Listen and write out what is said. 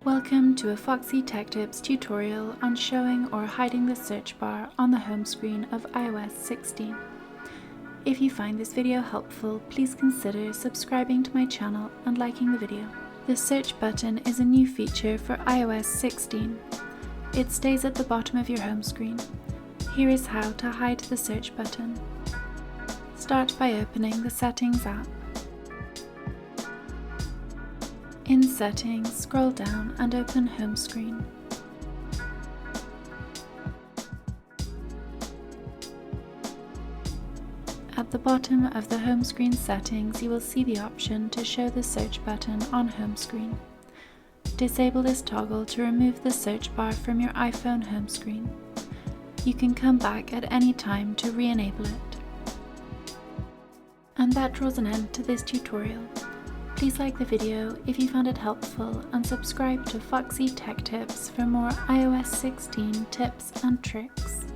Welcome to a Foxy Tech Tips tutorial on showing or hiding the search bar on the home screen of iOS 16. If you find this video helpful, please consider subscribing to my channel and liking the video. The search button is a new feature for iOS 16. It stays at the bottom of your home screen. Here is how to hide the search button. Start by opening the Settings app. In Settings, scroll down and open Home Screen. At the bottom of the home screen settings, you will see the option to show the search button on home screen. Disable this toggle to remove the search bar from your iPhone home screen. You can come back at any time to re-enable it. And that draws an end to this tutorial. Please like the video if you found it helpful and subscribe to Foxy Tech Tips for more iOS 16 tips and tricks.